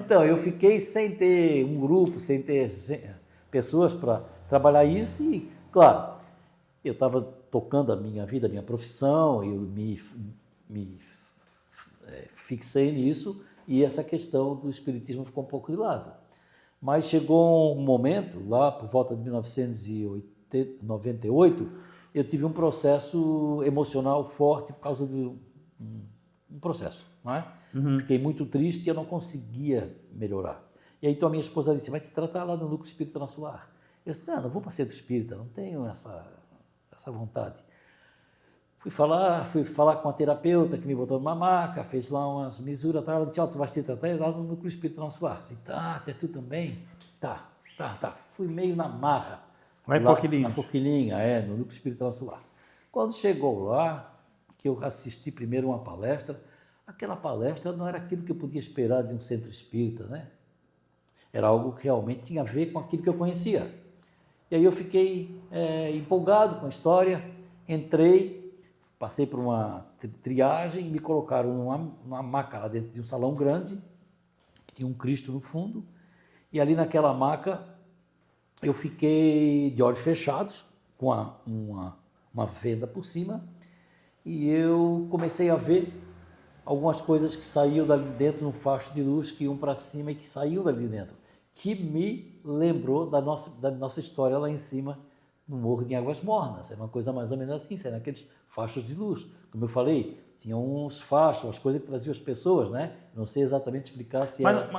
Então, eu fiquei sem ter um grupo, sem ter pessoas para trabalhar isso e, claro, eu estava tocando a minha vida, a minha profissão, eu me fixei nisso e essa questão do espiritismo ficou um pouco de lado. Mas chegou um momento, lá por volta de 1998, eu tive um processo emocional forte por causa de um processo, não é? Fiquei muito triste e eu não conseguia melhorar. E aí então a minha esposa disse, vai te tratar lá no Núcleo Espírita Nosso Lar. Eu disse, não vou para Centro Espírita, não tenho essa vontade. Fui falar com a terapeuta que me botou numa maca, fez lá umas misuras, ela disse, tu vais te tratar lá no Núcleo Espírita Nosso Lar. Eu disse, tá, até tu também? Tá. Fui meio na marra. Lá em Forquilinha. Na Forquilinha, no Núcleo Espírita Nosso Lar. Quando chegou lá, que eu assisti primeiro uma palestra, aquela palestra não era aquilo que eu podia esperar de um centro espírita, né? Era algo que realmente tinha a ver com aquilo que eu conhecia. E aí eu fiquei empolgado com a história, entrei, passei por uma triagem e me colocaram numa maca lá dentro de um salão grande, que tinha um Cristo no fundo, e ali naquela maca eu fiquei de olhos fechados, com uma venda por cima, e eu comecei a ver algumas coisas que saíam dali dentro num facho de luz que iam para cima e que saíam dali dentro, que me lembrou da nossa história lá em cima, no Morro de Águas Mornas. Era uma coisa mais ou menos assim, eram aqueles fachos de luz. Como eu falei, tinham uns fachos, as coisas que traziam as pessoas, né? Não sei exatamente explicar se era...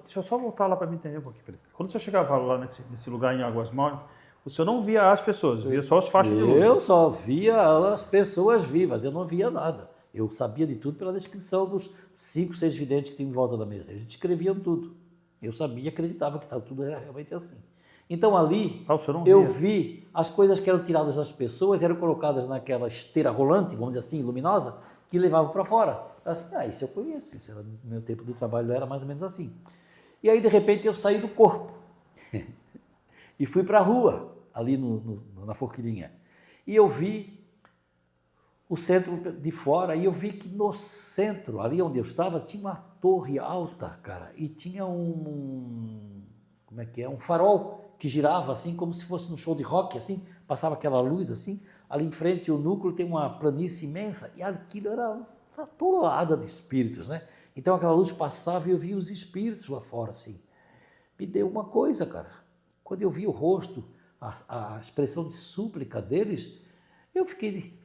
Deixa eu só voltar lá para me entender um pouquinho, Felipe. Quando você chegava lá nesse lugar em Águas Mornas, o senhor não via as pessoas, via só os fachos de luz? Eu só via as pessoas vivas, eu não via nada. Eu sabia de tudo pela descrição dos 5, 6 videntes que tinham em volta da mesa. A gente escrevia tudo. Eu sabia e acreditava que tudo era realmente assim. Então ali eu vi as coisas que eram tiradas das pessoas, eram colocadas naquela esteira rolante, vamos dizer assim, luminosa, que levavam para fora. Eu disse, isso eu conheço, isso era, no meu tempo de trabalho era mais ou menos assim. E aí de repente eu saí do corpo e fui para a rua, ali na Forquilinha. E eu vi o centro de fora, e eu vi que no centro, ali onde eu estava, tinha uma torre alta, cara, e tinha um farol que girava assim, como se fosse num show de rock, assim, passava aquela luz assim, ali em frente o núcleo tem uma planície imensa, e aquilo era uma tonelada de espíritos, né? Então aquela luz passava e eu via os espíritos lá fora, assim. Me deu uma coisa, cara, quando eu vi o rosto, a expressão de súplica deles, eu fiquei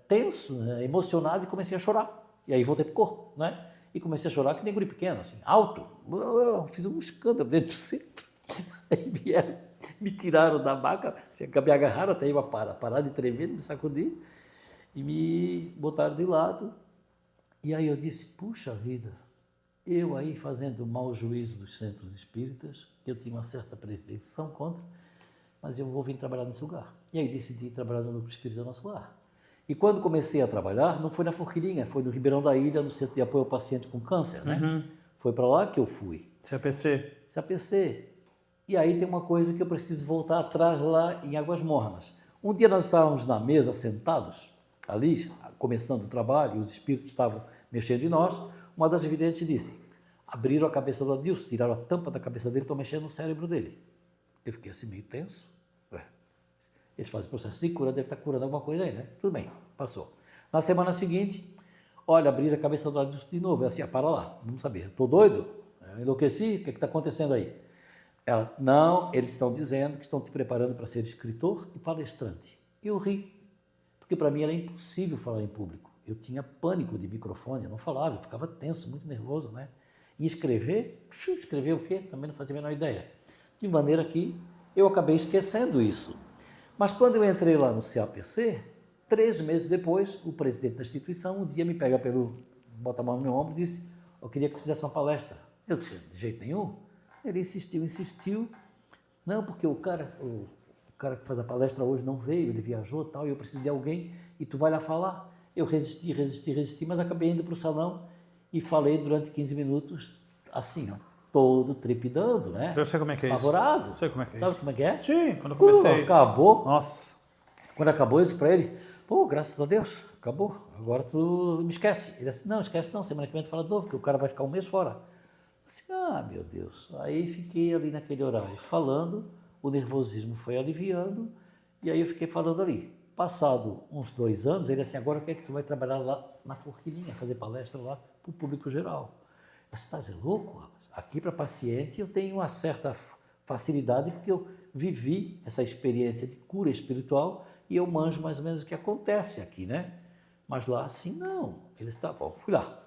tenso, né, emocionado e comecei a chorar. E aí voltei para o corpo, né? E comecei a chorar que nem guri pequeno, assim, alto. Fiz um escândalo dentro do centro. Aí vieram, me tiraram da maca, me agarraram até eu parar de tremer, me sacudir, e me botaram de lado. E aí eu disse, puxa vida, eu aí fazendo mau juízo dos centros espíritas, eu tinha uma certa pretensão contra, mas eu vou vir trabalhar nesse lugar. E aí decidi trabalhar no Núcleo Espírita Nosso Lar. E quando comecei a trabalhar, não foi na Forquilinha, foi no Ribeirão da Ilha, no Centro de Apoio ao Paciente com Câncer, né? Foi para lá que eu fui. CAPC. E aí tem uma coisa que eu preciso voltar atrás lá em Águas Mornas. Um dia nós estávamos na mesa, sentados, ali, começando o trabalho, e os espíritos estavam mexendo em nós. Uma das videntes disse, abriram a cabeça do Adilson, tiraram a tampa da cabeça dele e estão mexendo no cérebro dele. Eu fiquei assim meio tenso. Eles fazem processo de cura, deve estar curando alguma coisa aí, né? Tudo bem, passou. Na semana seguinte, olha, abriram a cabeça do Adilson de novo. Eu assim, para lá, vamos saber. Estou doido? Eu enlouqueci? O que está acontecendo aí? Ela, não, eles estão dizendo que estão se preparando para ser escritor e palestrante. Eu ri, porque para mim era impossível falar em público. Eu tinha pânico de microfone, eu não falava, eu ficava tenso, muito nervoso, né? E escrever o quê? Também não fazia a menor ideia. De maneira que eu acabei esquecendo isso. Mas quando eu entrei lá no CAPC, 3 meses depois, o presidente da instituição um dia me pega bota a mão no meu ombro e disse, eu queria que você fizesse uma palestra. Eu disse, de jeito nenhum. Ele insistiu. Não, porque o cara que faz a palestra hoje não veio, ele viajou e tal, e eu preciso de alguém, e tu vai lá falar. Eu resisti, mas acabei indo para o salão e falei durante 15 minutos, assim, ó, todo trepidando, né? Eu sei como é que é Apavorado. isso. Sei como é que é Sabe isso. como é que é? Sim, quando eu comecei. Acabou. Nossa. Quando acabou, eu disse para ele, graças a Deus, acabou. Agora tu me esquece. Ele disse, não, esquece não, semana que vem tu fala de novo, que o cara vai ficar 1 mês fora. Assim, meu Deus. Aí fiquei ali naquele horário falando, o nervosismo foi aliviando, e aí eu fiquei falando ali. Passado uns 2 anos, ele assim, agora quer que tu vai trabalhar lá na Forquilinha, fazer palestra lá para o público geral. Você está louco, rapaz? Aqui para paciente eu tenho uma certa facilidade porque eu vivi essa experiência de cura espiritual e eu manjo mais ou menos o que acontece aqui, né? Mas lá assim não. Eles tá bom, fui lá.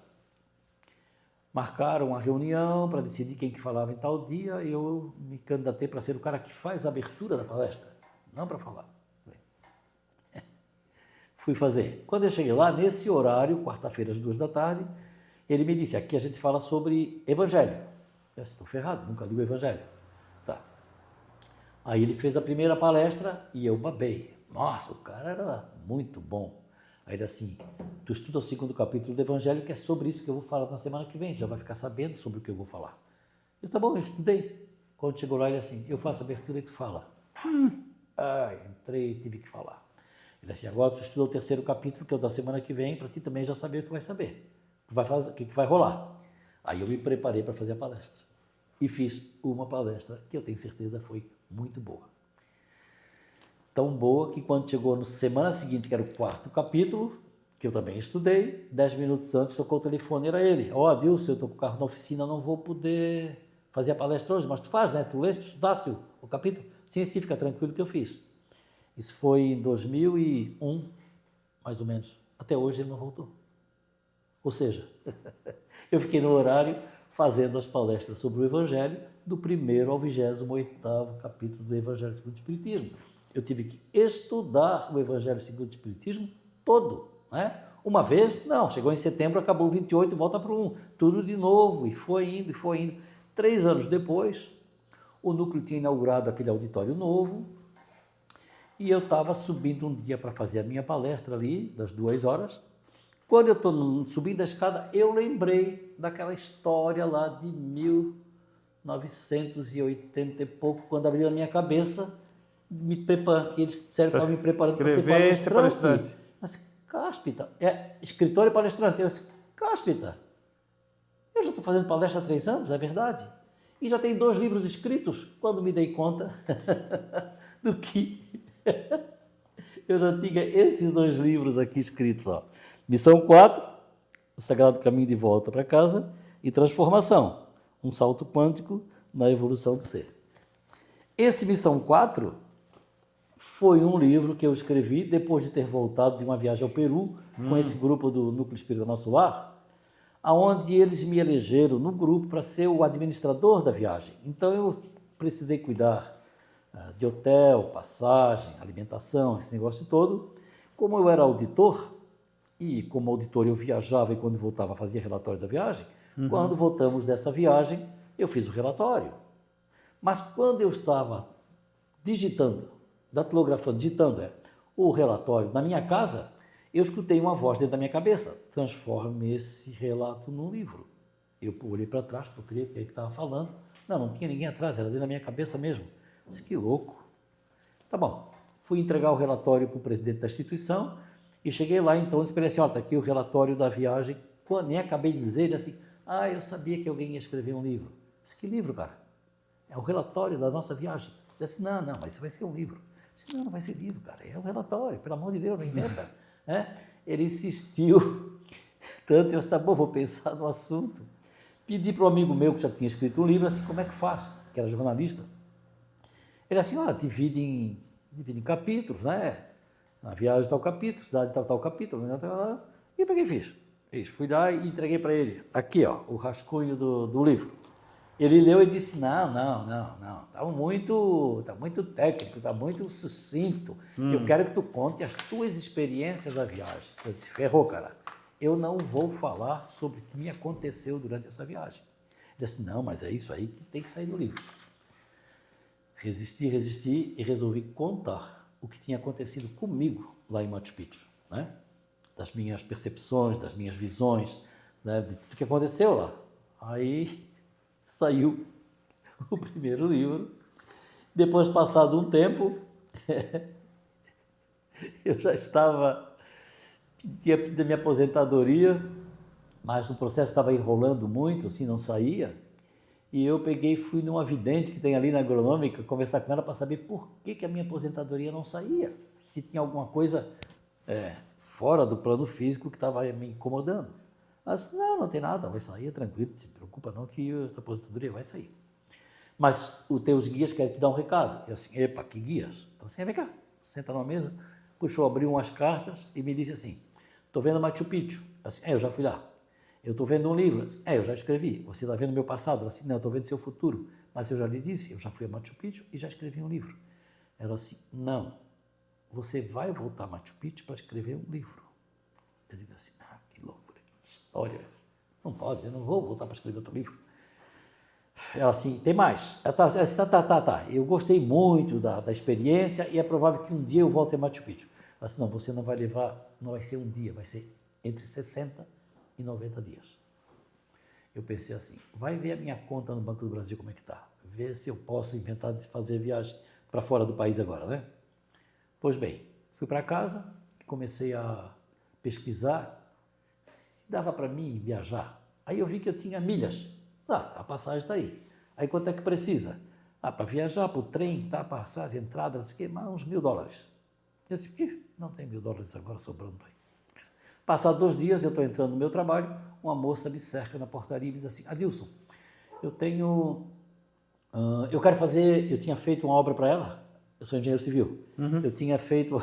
Marcaram uma reunião para decidir quem que falava em tal dia e eu me candidatei para ser o cara que faz a abertura da palestra, não para falar. Fui fazer. Quando eu cheguei lá, nesse horário, quarta-feira às 2 da tarde, ele me disse, aqui a gente fala sobre Evangelho. Eu disse, estou ferrado, nunca li o Evangelho. Tá. Aí ele fez a primeira palestra e eu babei. Nossa, o cara era muito bom. Aí ele assim, tu estuda o 2º capítulo do Evangelho, que é sobre isso que eu vou falar na semana que vem, já vai ficar sabendo sobre o que eu vou falar. Eu, tá bom, eu estudei. Quando chegou lá, ele assim, eu faço a abertura e tu fala. Entrei, tive que falar. Ele assim, agora tu estuda o 3º capítulo, que é o da semana que vem, para ti também já saber o que vai saber. Tu vai fazer, o que vai rolar. Aí eu me preparei para fazer a palestra. E fiz uma palestra que eu tenho certeza foi muito boa. Tão boa que quando chegou na semana seguinte, que era o 4º capítulo, que eu também estudei, 10 minutos antes tocou o telefone, era ele. Adilson, eu estou com o carro na oficina, não vou poder fazer a palestra hoje, mas tu faz, né? Tu leste, tu estudaste o capítulo? Sim, fica tranquilo que eu fiz. Isso foi em 2001, mais ou menos. Até hoje ele não voltou. Ou seja, eu fiquei no horário fazendo as palestras sobre o Evangelho, do 1º ao 28º capítulo do Evangelho segundo o Espiritismo. Eu tive que estudar o Evangelho segundo o Espiritismo todo, né? Uma vez, não, chegou em setembro, acabou o 28, volta para o 1, tudo de novo, e foi indo, e foi indo. 3 anos depois, o núcleo tinha inaugurado aquele auditório novo, e eu estava subindo um dia para fazer a minha palestra ali, das 2 horas. Quando eu estou subindo a escada, eu lembrei daquela história lá de 1980 e pouco, quando abriu a minha cabeça, que eles disseram que estavam me preparando para ser palestrante. Mas, cáspita, escritor e palestrante. Eu disse, cáspita, eu já estou fazendo palestra há 3 anos, é verdade. E já tenho 2 livros escritos, quando me dei conta do que eu já tinha esses 2 livros aqui escritos, ó. Missão 4, o Sagrado Caminho de Volta para Casa, e Transformação, um salto quântico na evolução do ser. Esse Missão 4 foi um livro que eu escrevi depois de ter voltado de uma viagem ao Peru com esse grupo do Núcleo Espírita Nosso Lar, aonde eles me elegeram no grupo para ser o administrador da viagem. Então eu precisei cuidar de hotel, passagem, alimentação, esse negócio todo. Como eu era auditor, e como auditor eu viajava e quando voltava fazia relatório da viagem, quando voltamos dessa viagem, eu fiz o relatório. Mas quando eu estava digitando o relatório na minha casa, eu escutei uma voz dentro da minha cabeça, transforme esse relato num livro. Eu olhei para trás, procurei o que ele estava falando. Não tinha ninguém atrás, era dentro da minha cabeça mesmo. Disse, que louco. Tá bom, fui entregar o relatório para o presidente da instituição e cheguei lá, então, esperei assim, está aqui o relatório da viagem. Quando nem acabei de dizer, ele assim, eu sabia que alguém ia escrever um livro. Disse, que livro, cara? É o relatório da nossa viagem. Eu disse, não, mas isso vai ser um livro. Eu disse, não vai ser livro, cara, é um relatório, pelo amor de Deus, não inventa. Ele insistiu, tanto eu disse, tá bom, vou pensar no assunto. Pedi para um amigo meu que já tinha escrito um livro, assim, como é que faz? Que era jornalista. Ele assim, divide em capítulos, né? Na viagem tal capítulo, cidade tal capítulo, e para que fiz? Fui lá e entreguei para ele, aqui ó, o rascunho do livro. Ele leu e disse, não, está muito técnico, está muito sucinto, eu quero que tu conte as tuas experiências da viagem. Eu disse, ferrou, cara, eu não vou falar sobre o que me aconteceu durante essa viagem. Ele disse, não, mas é isso aí que tem que sair do livro. Resisti e resolvi contar o que tinha acontecido comigo lá em Machu Picchu, né? Das minhas percepções, das minhas visões, né? De tudo que aconteceu lá. Aí saiu o primeiro livro. Depois, passado um tempo, eu já tinha pedido a minha aposentadoria, mas o processo estava enrolando muito, assim, não saía. E eu peguei e fui numa vidente que tem ali na agronômica conversar com ela para saber por que a minha aposentadoria não saía. Se tinha alguma coisa fora do plano físico que estava me incomodando. Ela disse, não tem nada, vai sair, tranquilo, não se preocupa não que a aposentadoria vai sair. Mas os teus guias querem te dar um recado. Eu assim, epa, que guias? Ela assim, vem cá, senta na mesa, puxou, abriu umas cartas e me disse assim, estou vendo Machu Picchu. Eu assim, eu já fui lá. Eu estou vendo um livro. Assim, eu já escrevi. Você está vendo meu passado? Ela assim, não, eu estou vendo seu futuro. Mas eu já lhe disse, eu já fui a Machu Picchu e já escrevi um livro. Ela assim, não, você vai voltar a Machu Picchu para escrever um livro. Eu digo assim, que loucura, que história. Não pode, eu não vou voltar para escrever outro livro. Ela assim, tem mais. Ela tá. Eu gostei muito da experiência e é provável que um dia eu volte a Machu Picchu. Ela assim, não, você não vai levar, não vai ser um dia, vai ser entre 60 e 90 dias. Eu pensei assim, vai ver a minha conta no Banco do Brasil como é que está. Ver se eu posso inventar de fazer viagem para fora do país agora, né? Pois bem, fui para casa e comecei a pesquisar se dava para mim viajar. Aí eu vi que eu tinha milhas. A passagem está aí. Aí quanto é que precisa? Para viajar, para o trem, tá, passagem, entrada, não sei o quê, mas uns $1.000. Eu disse, não tem $1.000 agora sobrando aí. Passados 2 dias, eu estou entrando no meu trabalho, uma moça me cerca na portaria e me diz assim, Adilson, eu quero fazer, eu tinha feito uma obra para ela, eu sou engenheiro civil, eu tinha feito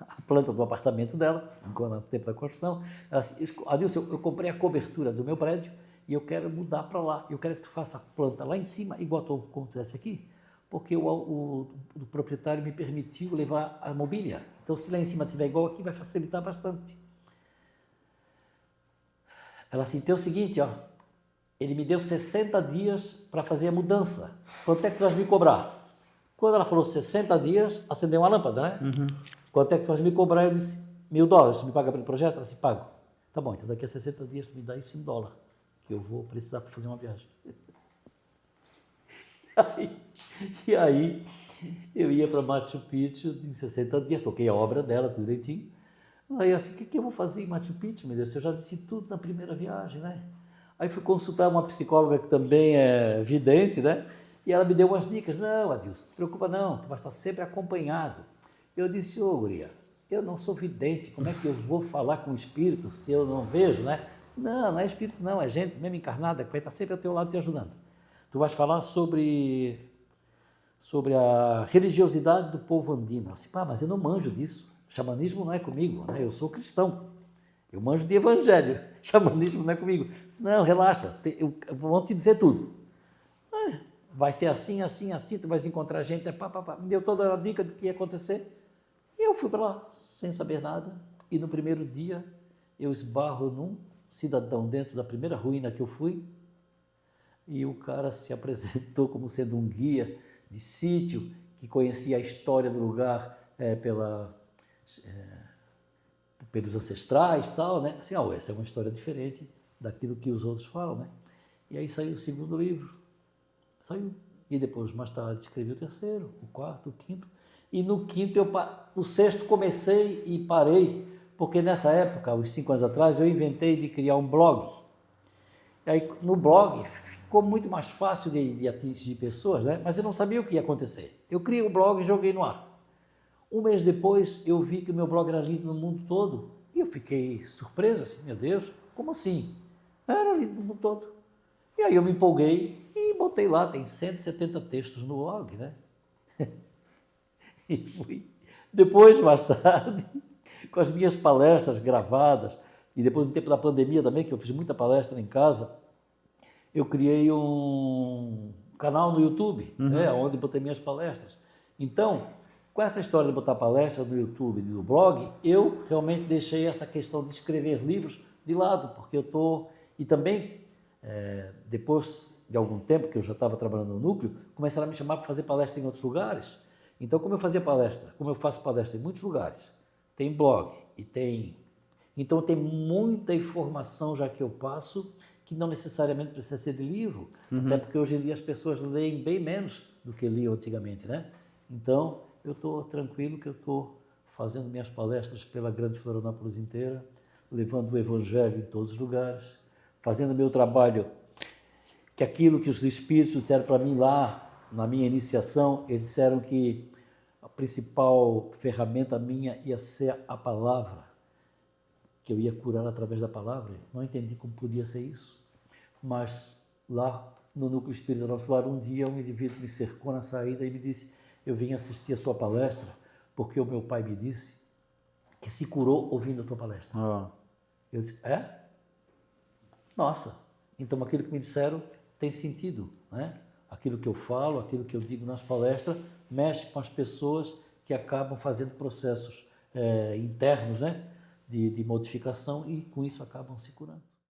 a planta do apartamento dela, no tempo da construção, ela disse, Adilson, eu comprei a cobertura do meu prédio e eu quero mudar para lá, eu quero que tu faça a planta lá em cima, igual como tivesse aqui, porque o proprietário me permitiu levar a mobília, então se lá em cima tiver igual aqui, vai facilitar bastante. Ela assim, tem o seguinte, ele me deu 60 dias para fazer a mudança. Quanto é que tu vais me cobrar? Quando ela falou 60 dias, acendeu uma lâmpada, né? Quanto é que tu vais me cobrar? Eu disse, $1.000, tu me paga pelo projeto? Ela disse, pago. Tá bom, então daqui a 60 dias tu me dá isso em dólar, que eu vou precisar para fazer uma viagem. E aí eu ia para Machu Picchu em 60 dias, toquei a obra dela, tudo direitinho. Aí assim, o que eu vou fazer em Machu Picchu, meu Deus? Eu já disse tudo na primeira viagem, né? Aí fui consultar uma psicóloga que também é vidente, né? E ela me deu umas dicas. Não, Adilson, não te preocupa não, tu vai estar sempre acompanhado. Eu disse, guria, eu não sou vidente, como é que eu vou falar com o espírito se eu não vejo, né? Disse, não é espírito não, é gente mesmo encarnada que vai estar sempre ao teu lado te ajudando. Tu vais falar sobre a religiosidade do povo andino. Eu disse, mas eu não manjo disso. Xamanismo não é comigo, né? Eu sou cristão, eu manjo de evangelho, xamanismo não é comigo. Disse, não, relaxa, eu vou te dizer tudo. Vai ser assim, tu vais encontrar gente, me deu toda a dica do que ia acontecer. E eu fui para lá, sem saber nada, e no primeiro dia eu esbarro num cidadão dentro da primeira ruína que eu fui, e o cara se apresentou como sendo um guia de sítio, que conhecia a história do lugar pelos ancestrais e tal, né? Assim, essa é uma história diferente daquilo que os outros falam, né? E aí saiu o segundo livro, e depois, mais tarde, escrevi o terceiro, o quarto, o quinto, e no quinto, no sexto comecei e parei, porque nessa época, uns 5 anos atrás, eu inventei de criar um blog. E aí, no blog, ficou muito mais fácil de atingir pessoas, né? Mas eu não sabia o que ia acontecer. Eu criei o blog e joguei no ar. 1 mês depois, eu vi que o meu blog era lido no mundo todo. E eu fiquei surpreso, assim, meu Deus, como assim? Era lido no mundo todo. E aí eu me empolguei e botei lá, tem 170 textos no blog, né? E fui. Depois, mais tarde, com as minhas palestras gravadas, e depois no tempo da pandemia também, que eu fiz muita palestra em casa, eu criei um canal no YouTube, né, onde botei minhas palestras. Então, com essa história de botar palestra no YouTube e no blog, eu realmente deixei essa questão de escrever livros de lado, porque eu estou... E também, depois de algum tempo que eu já estava trabalhando no núcleo, começaram a me chamar para fazer palestra em outros lugares. Então, como eu faço palestra em muitos lugares, tem blog e tem... Então, tem muita informação já que eu passo, que não necessariamente precisa ser de livro, até porque hoje em dia as pessoas leem bem menos do que liam antigamente, né? Então, eu estou tranquilo que eu estou fazendo minhas palestras pela grande Florianópolis inteira, levando o evangelho em todos os lugares, fazendo meu trabalho que aquilo que os espíritos disseram para mim lá, na minha iniciação, eles disseram que a principal ferramenta minha ia ser a palavra, que eu ia curar através da palavra. Não entendi como podia ser isso, mas lá no Núcleo Espírita Nosso Lar, um dia um indivíduo me cercou na saída e me disse: eu vim assistir a sua palestra porque o meu pai me disse que se curou ouvindo a tua palestra. Eu disse: é? Nossa, então aquilo que me disseram tem sentido, né? Aquilo que eu falo, aquilo que eu digo nas palestras, mexe com as pessoas que acabam fazendo processos internos, né? de modificação, e com isso acabam se curando.